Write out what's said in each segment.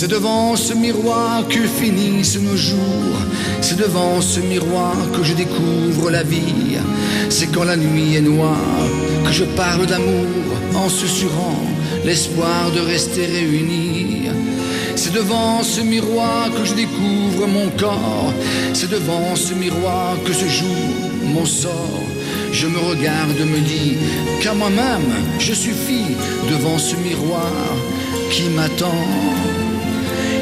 C'est devant ce miroir que finissent nos jours. C'est devant ce miroir que je découvre la vie. C'est quand la nuit est noire que je parle d'amour en susurrant l'espoir de rester réunis. C'est devant ce miroir que je découvre mon corps. C'est devant ce miroir que se joue mon sort. Je me regarde, me dis qu'à moi-même je suffis devant ce miroir qui m'attend.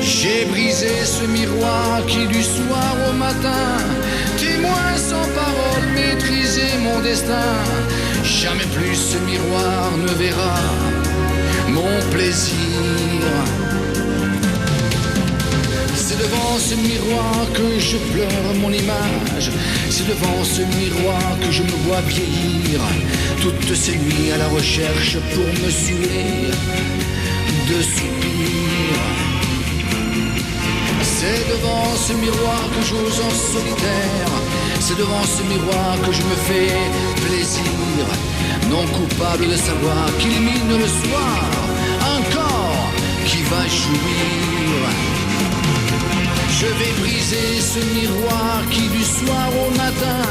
J'ai brisé ce miroir qui du soir au matin, témoin sans parole, maîtriser mon destin. Jamais plus ce miroir ne verra mon plaisir. C'est devant ce miroir que je pleure mon image. C'est devant ce miroir que je me vois vieillir. Toutes ces nuits à la recherche pour me suer de soupirs. C'est devant ce miroir que j'ose en solitaire. C'est devant ce miroir que je me fais plaisir. Non coupable de savoir qu'illumine le soir un corps qui va jouir. Je vais briser ce miroir qui du soir au matin,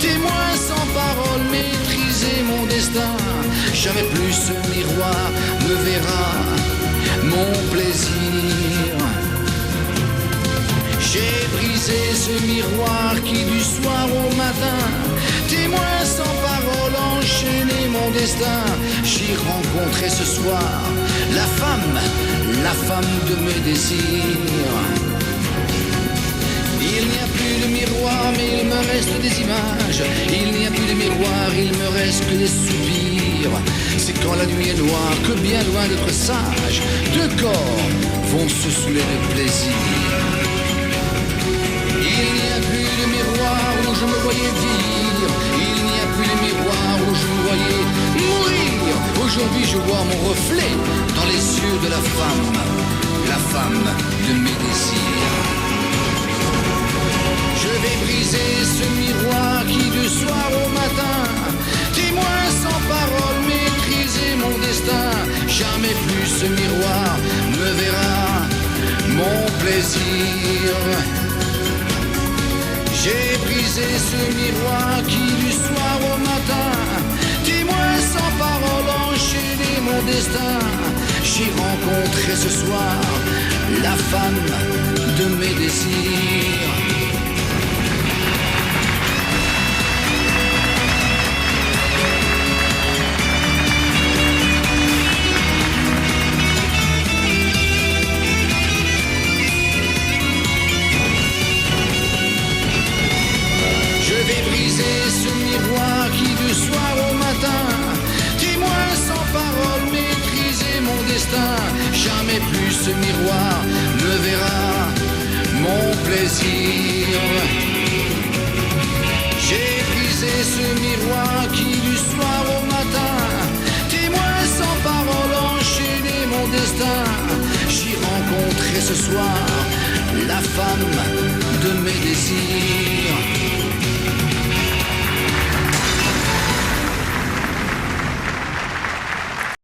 témoin sans parole, maîtriser mon destin. Jamais plus ce miroir ne verra mon plaisir. J'ai brisé ce miroir qui du soir au matin, témoin sans parole, enchaîner mon destin. J'y rencontrerai ce soir la femme de mes désirs. Il n'y a plus de miroir, mais il me reste des images. Il n'y a plus de miroir, il me reste que des soupirs. C'est quand la nuit est noire que bien loin d'être sage, deux corps vont se saouler de plaisir. Il n'y a plus de miroir où je me voyais vieillir. Il n'y a plus de miroir où je me voyais mourir. Aujourd'hui je vois mon reflet dans les yeux de la femme de mes désirs. Je vais briser ce miroir qui du soir au matin, témoin sans parole, maîtriser mon destin. Jamais plus ce miroir ne verra mon plaisir. J'ai brisé ce miroir qui du soir au matin, témoin sans parole, enchaîner mon destin. J'ai rencontré ce soir la femme de mes désirs. Ce miroir qui du soir au matin, témoin sans parole, maîtriser mon destin. Jamais plus ce miroir ne verra mon plaisir. J'ai brisé ce miroir qui du soir au matin, témoin sans parole, enchaîner mon destin. J'y rencontrerai ce soir la femme de mes désirs.